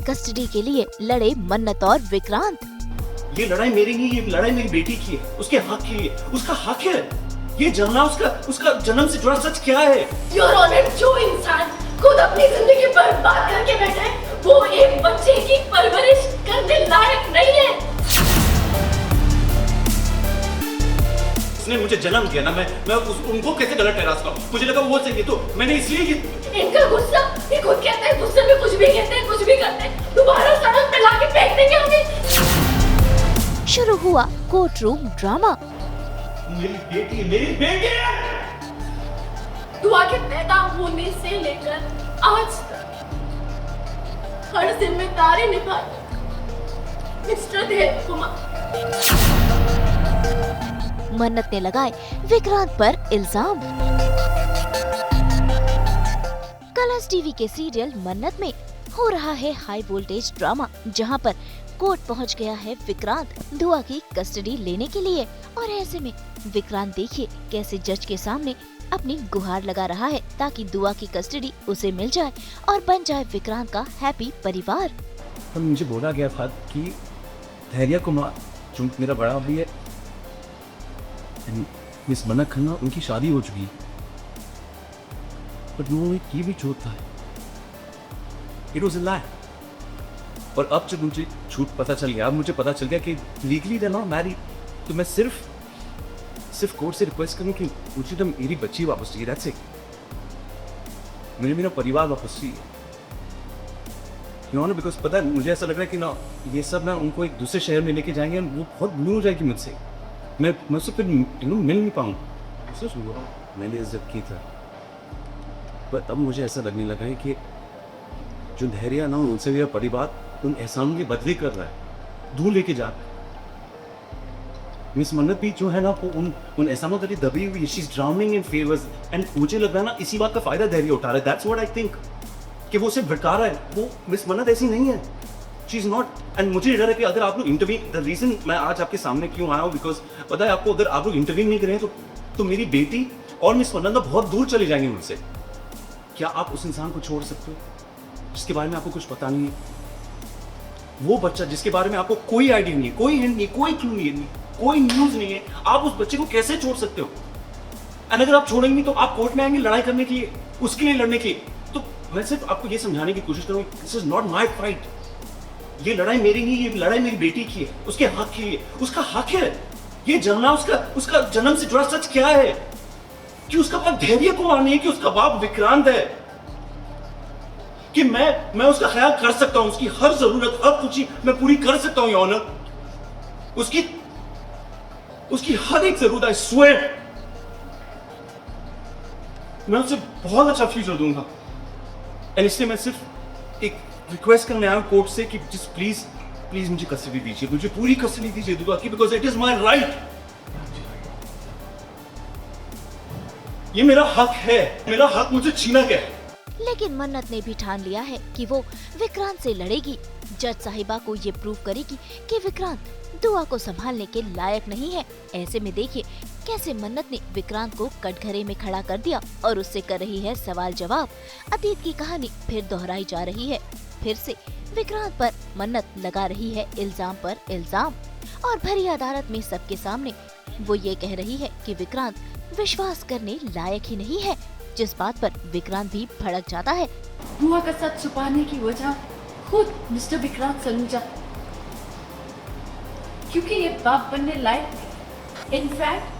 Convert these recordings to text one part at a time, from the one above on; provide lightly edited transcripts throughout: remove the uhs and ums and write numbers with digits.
Custody के लिए लड़े मन्नत और विक्रांत। ये लड़ाई मेरी नहीं, ये लड़ाई मेरी बेटी की है, उसके हक के लिए। उसका हक है ये जानना उसका जन्म से जुड़ा सच क्या है। योर ऑनर, जो इंसान खुद अपनी जिंदगी बर्बाद करके बैठा है वो एक बच्चे की परवरिश करने लायक नहीं है। उसने मुझे जन्म दिया ना, मैं उनको कैसे गलत ठहरा सकता हूँ? मुझे लगा वो सही है तो मैंने इसलिए इनका गुस्सा, ये खुद कहते हैं गुस्से में कुछ भी कहते हैं, कुछ भी करते हैं, दोबारा सड़क पे लाके फेंक देंगे हमें। शुरू हुआ कोर्ट रूम ड्रामा। मेरी बेटी है। दुआ के पैदा होने से लेकर आज तक हर जिम्मेदारी निभाई मिस्टर देव कुमार। मन्नत ने लगाए विक्रांत पर इल्जाम। कलर्स टीवी के सीरियल मन्नत में हो रहा है हाई वोल्टेज ड्रामा, जहां पर कोर्ट पहुंच गया है विक्रांत दुआ की कस्टडी लेने के लिए। और ऐसे में विक्रांत देखिए कैसे जज के सामने अपनी गुहार लगा रहा है ताकि दुआ की कस्टडी उसे मिल जाए और बन जाए विक्रांत का हैप्पी परिवार। तो मुझे बोला गया था कि धैर्य कुमार जो मेरा बड़ा भी है, मिस मन्नत खन्ना, उनकी शादी हो चुकी है, बट वो ये भी झूठ था। इट वाज अ लाई। और अब जब मुझे झूठ पता चल गया, अब मुझे पता चल गया कि लीगली दे नॉट मैरिड, तो मैं सिर्फ कोर्ट से रिक्वेस्ट करूं कि मुझे तो मेरी बच्ची वापस चाहिए। That's it. मुझे मेरा परिवार वापस चाहिए। क्यों ना, बिकॉज पता है मुझे ऐसा लग रहा है कि ना ये सब ना उनको एक दूसरे शहर में लेके जाएंगे, वो बहुत ब्लू हो जाएगी मुझसे। मैं उससे फिर मिल नहीं पाऊंगा। सच हुआ, मैंने इज्जत की था, पर अब मुझे ऐसा लगने लगा है कि जो धैर्य ना उनसे मेरा परिवार उन एहसानों के बदले कर रहा है, दूर लेके जा रहा है। मिस मन्नत भी जो है ना वो उन एहसानों के लिए दबी हुई, she is drowning in favours. And मुझे लग रहा है ना इसी बात का फायदा धैर्य उठा रहा है। दैट्स व्हाट आई थिंक, कि वो सिर्फ भटका रहा है। वो मिस मन्नत ऐसी नहीं है, शी इज नॉट। एंड मुझे डर है कि अगर आप लोग इंटरवीन, द रीजन मैं आज आपके सामने क्यों आया हूँ, बिकॉज पता है आपको, अगर आप लोग इंटरवीन नहीं करें तो मेरी बेटी और मिस मन्नत बहुत दूर चले जाएंगे मुझसे। क्या आप उस इंसान को छोड़ सकते हो जिसके बारे में आपको कुछ पता नहीं है? वो बच्चा जिसके बारे में आपको कोई आइडिया नहीं है, कोई हिंट नहीं, कोई क्लू नहीं है, कोई न्यूज नहीं है, आप उस बच्चे को कैसे छोड़ सकते हो? एंड अगर आप छोड़ेंगे तो आप कोर्ट में आएंगे लड़ाई करने के लिए, उसके लिए लड़ने के लिए। तो मैं सिर्फ आपको ये समझाने की कोशिश करूंगा, this is not my fight. ये लड़ाई मेरी नहीं, ये लड़ाई मेरी बेटी की है, उसके हक के लिए। उसका हक है ये जानना उसका जन्म से जुड़ा सच क्या है, कि उसका बाप धैर्य कुमार नहीं है, कि उसका बाप विक्रांत है, कि मैं उसका ख्याल कर सकता हूं, उसकी हर जरूरत, हर खुशी मैं पूरी कर सकता हूं। ऑनर, उसकी हर एक जरूरत, आई स्वेयर मैं उसे बहुत अच्छा फ्यूचर दूंगा। एंड इसलिए मैं सिर्फ एक रिक्वेस्ट करने आया हूं कोर्ट से कि जस्ट प्लीज मुझे कस्टडी दीजिए, मुझे पूरी कस्टडी दीजिए दुआ की, because it is my right. ये मेरा हक है, मेरा हक मुझे छीना गया है। लेकिन मन्नत ने भी ठान लिया है कि वो विक्रांत से लड़ेगी। जज साहिबा को ये प्रूव करेगी कि विक्रांत दुआ को संभालने के लायक नहीं है। ऐसे में देखिए कैसे मन्नत ने विक्रांत को कटघरे में खड़ा कर दिया और उससे कर रही है सवाल जवाब। अतीत की कहानी फिर दोहराई जा रही है। फिर से विक्रांत पर मन्नत लगा रही है इल्जाम पर इल्जाम, और भरी अदालत में सबके सामने वो ये कह रही है कि विक्रांत विश्वास करने लायक ही नहीं है, जिस बात पर विक्रांत भी भड़क जाता है। बुआ का सच छुपाने की वजह खुद मिस्टर विक्रांत सलूजा, क्योंकि ये बाप बनने लायक। इनफैक्ट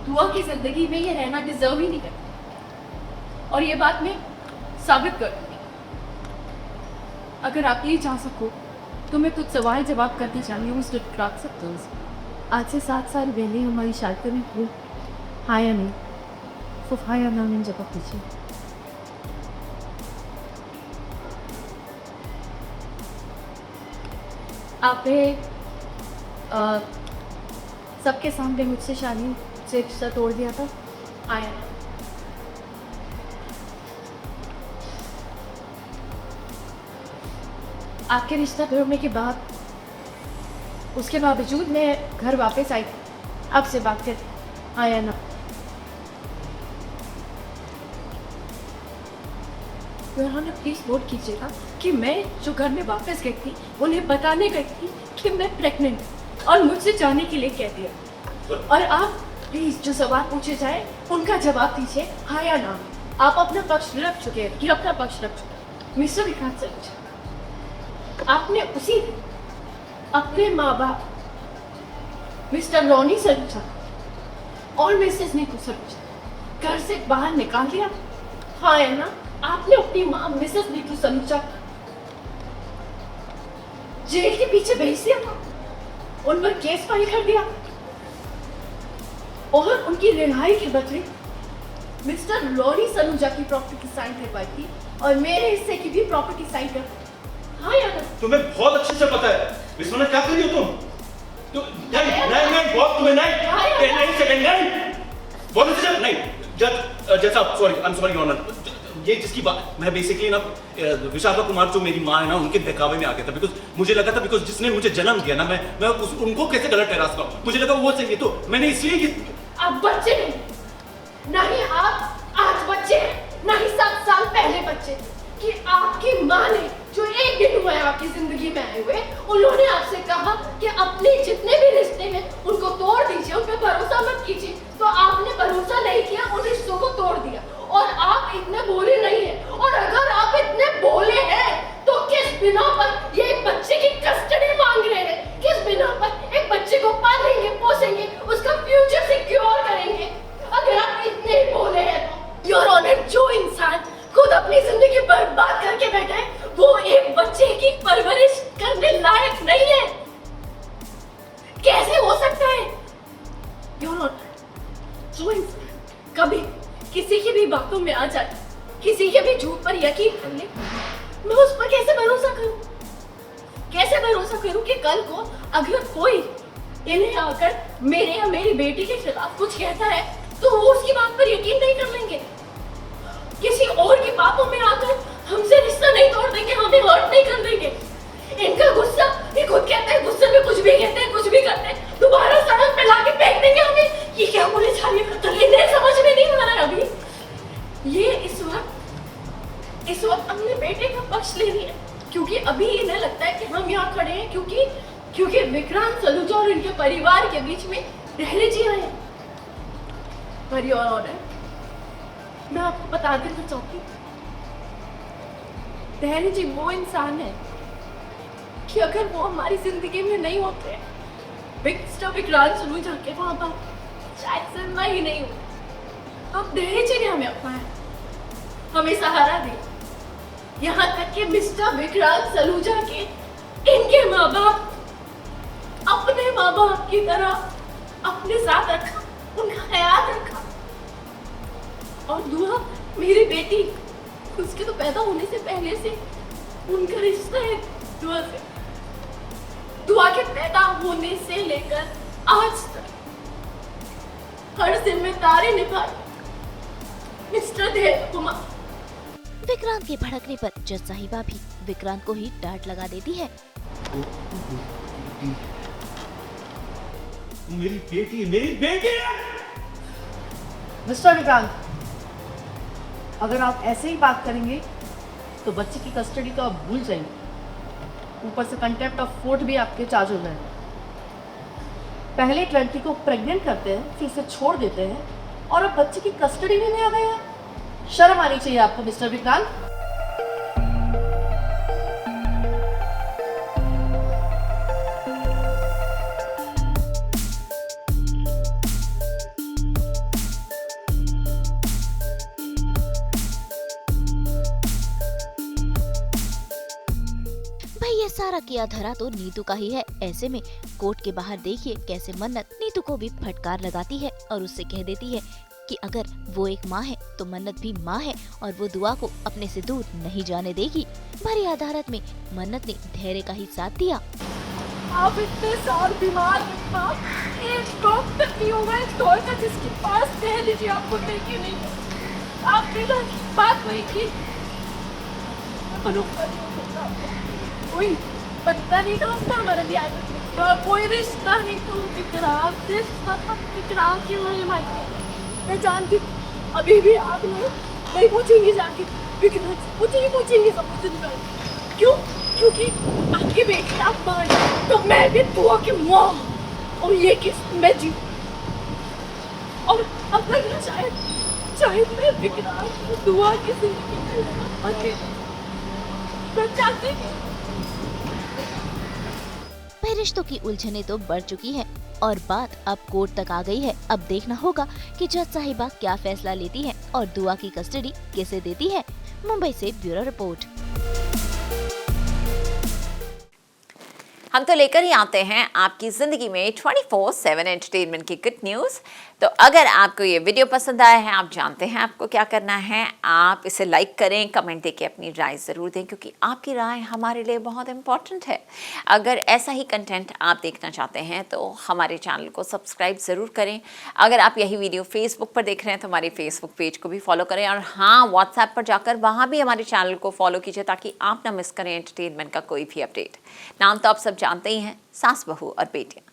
दुआ की जिंदगी में ये रहना डिजर्व ही नहीं करता, और ये बात मैं साबित कर दूंगी। अगर आप ये चाह सको तो मैं कुछ सवाल जवाब करना चाहती हूँ मिस्टर विक्रांत। आज से 7 साल पहले हमारी शादी में हुई हाया नहीं, सिर्फ हाया नाम जवाब दीजिए। आपने सबके सामने मुझसे शादी से रिश्ता तोड़ दिया था। आया आपके रिश्ता तोड़ने के बाद, उसके बावजूद मैं घर वापस आई आपसे बात कर। आया ना, उन्होंने प्लीज नोट कीजिएगा कि मैं जो घर में वापस गई थी उन्हें बताने गई थी कि मैं प्रेग्नेंट और मुझसे जाने के लिए कह दिया। और आप प्लीज जो सवाल पूछे जाए उनका जवाब दीजिए हाँ या ना। आप अपना पक्ष रख चुके हैं कि अपना पक्ष रख चुके। मिस्टर विक्रांत सलूजा, आपने उसी दिन अपने माँ बाप मिस्टर रॉनी सलूजा और मिसेस नीतू सलूजा घर से बाहर निकाल दिया, हाँ या ना। आपने अपनी माँ मिसेस नीतू सलूजा जेल के पीछे भेज दिया, उन पर केस फाइल कर दिया और उनकी रिहाई के बदले मिस्टर रॉनी सलूजा की प्रॉपर्टी साइन करवाई थी और मेरे हिस्से की भी प्रॉपर्टी साइन कर, हाँ या ना। तुम्हें बहुत अच्छे से पता है मिस मन्नत क्या कर रही हो तुम नहीं बहुत तुम्हें नहीं सेकंड नहीं बहुत अच्छे से नहीं जज साहब sorry I am sorry your honour. ये जिसकी बात मैं बेसिकली ना विशाखा कुमार जो मेरी माँ है ना उनके बहकावे में आ गया था बिकॉज मुझे लगा था बिकॉज जिसने मुझे जन्म दिया ना मैं उनको कैसे गलत ठहरा सकता हूँ, मुझे लगा वो सही है तो मैंने इसलिए ये। आप बच्चे नहीं, ना ही आप आज बच्चे हैं ना ही 7 साल पहले बच्चे कि आपकी माँ ने जो एक दिन हुआ है आपकी जिंदगी में आए हुए उन्होंने आपसे कहा कि अपने जितने भी रिश्ते हैं उनको तोड़ दीजिए, उन पर भरोसा मत कीजिए। तो आपने भरोसा नहीं किया, उन रिश्तों को तोड़ दिया और आप इतने भोले नहीं हैं। और अगर आप इतने भोले हैं तो किस बिना पर ये एक बच्चे की कस्टडी मांग रहे हैं? किस बिना पर एक बच्चे को पालेंगे पोसेंगे उसका फ्यूचर सिक्योर करेंगे? अगर आप इतने भोले हैं तो योर ऑनर जो इंसान खुद अपनी जिंदगी बर्बाद करके बैठा है वो एक बच्चे की परवरिश करने लायक नहीं है। कैसे हो सकता है? योर ऑनर जो इंसान कभी किसी की भी बातों में आ जाए, किसी के भी झूठ पर यकीन कर ले, मैं उस पर कैसे भरोसा करूं? कैसे भरोसा करूं कि कल को अगर कोई इन्हें आकर मेरे या मेरी बेटी के खिलाफ कुछ कहता है तो वो उसकी बात पर यकीन नहीं कर लेंगे? किसी और की बातों में आकर हमसे रिश्ता नहीं तोड़ देंगे, हमें हर्ट नहीं कर देंगे। इनका गुस्सा, ये खुद कहते हैं गुस्से में कुछ भी कहते हैं, कुछ भी करते हैं, दोबारा सड़क पे लाके फेंक देंगे हमें। ये क्या बोले जा रही है इन्हें समझ में नहीं आ रहा है अभी। ये इस वक्त अपने बेटे का पक्ष ले रही है क्योंकि अभी इन्हें लगता है कि हम यहाँ खड़े हैं क्योंकि विक्रांत सलूजा और इनके परिवार के बीच में रहने जी रहे हैं। पर योर ऑनर मैं आपको बता देना चाहती हूँ धैर्य जी वो इंसान है कि अगर वो हमारी जिंदगी में नहीं होते मिस्टर विक्रांत सलूजा के वहां पर शायद जिंदा ही नहीं होते। अब धैर्य जी ने हमें अपनाया, हमें सहारा दिया, यहाँ तक कि मिस्टर विक्रांत सलूजा के इनके माँ बाप अपने माँ बाप की तरह अपने साथ रखा, उनका ख्याल रखा। और दुआ मेरी बेटी उसके तो पैदा होने से पहले से उनका रिश्ता है दुआ से, दुआ के पैदा होने से लेकर आज तक हर जिम्मेदारी निभाई मिस्टर धैर्य कुमार। विक्रांत के भड़कने पर जज साहिबा भी विक्रांत को ही डांट लगा देती है। मेरी बेटी मिस्टर विक्रांत अगर आप ऐसे ही बात करेंगे तो बच्चे की कस्टडी तो आप भूल जाएंगे, ऊपर से कंटेम्प्ट ऑफ कोर्ट भी आपके चार्ज हो जाएगा। पहले एक लड़की को प्रेग्नेंट करते हैं फिर उसे छोड़ देते हैं और अब बच्चे की कस्टडी में नहीं आ गए हैं। शर्म आनी चाहिए आपको मिस्टर विक्रांत। ये सारा किया धरा तो नीतू का ही है। ऐसे में कोर्ट के बाहर देखिए कैसे मन्नत नीतू को भी फटकार लगाती है और उससे कह देती है कि अगर वो एक माँ है तो मन्नत भी माँ है और वो दुआ को अपने से दूर नहीं जाने देगी। भरी अदालत में मन्नत ने धैर्य का ही साथ दिया। आप इतने साल बीमार एक डॉक्टर भी होगा इस दौर का जिसके पास कह लीजिए आपको लेके नहीं आपने बात वही की कोई पता नहीं था हमारा भी कोई रिश्ता नहीं तो विक्रांत की मैं जानती अभी भी आप नहीं पूछेंगे जाके विक्रांत मुझे ये समझ नहीं आया। क्यों? क्योंकि आपके बेटे आप मां हैं, तो मैं भी दुआ की मां हूं। और ये किस मैं जी और अब तक ना शायद मैं विक्रांत की दुआ की जिंदगी मैं चाहती हूं। पर रिश्तों की उलझनें तो बढ़ चुकी हैं और बात अब कोर्ट तक आ गई है। अब देखना होगा कि जज साहिबा क्या फैसला लेती है और दुआ की कस्टडी किसे देती है। मुंबई से ब्यूरो रिपोर्ट। हम तो लेकर ही आते हैं आपकी ज़िंदगी में 24/7 एंटरटेनमेंट की गुड न्यूज़। तो अगर आपको ये वीडियो पसंद आया है, आप जानते हैं आपको क्या करना है। आप इसे लाइक करें, कमेंट देके अपनी राय ज़रूर दें, क्योंकि आपकी राय हमारे लिए बहुत इम्पॉर्टेंट है। अगर ऐसा ही कंटेंट आप देखना चाहते हैं तो हमारे चैनल को सब्सक्राइब ज़रूर करें। अगर आप यही वीडियो फेसबुक पर देख रहे हैं तो हमारे फेसबुक पेज को भी फॉलो करें, और हाँ, व्हाट्सएप पर जाकर वहाँ भी हमारे चैनल को फॉलो कीजिए ताकि आप ना मिस करें एंटरटेनमेंट का कोई भी अपडेट। नाम तो आप सब जानते ही हैं, सास बहू और बेटियाँ।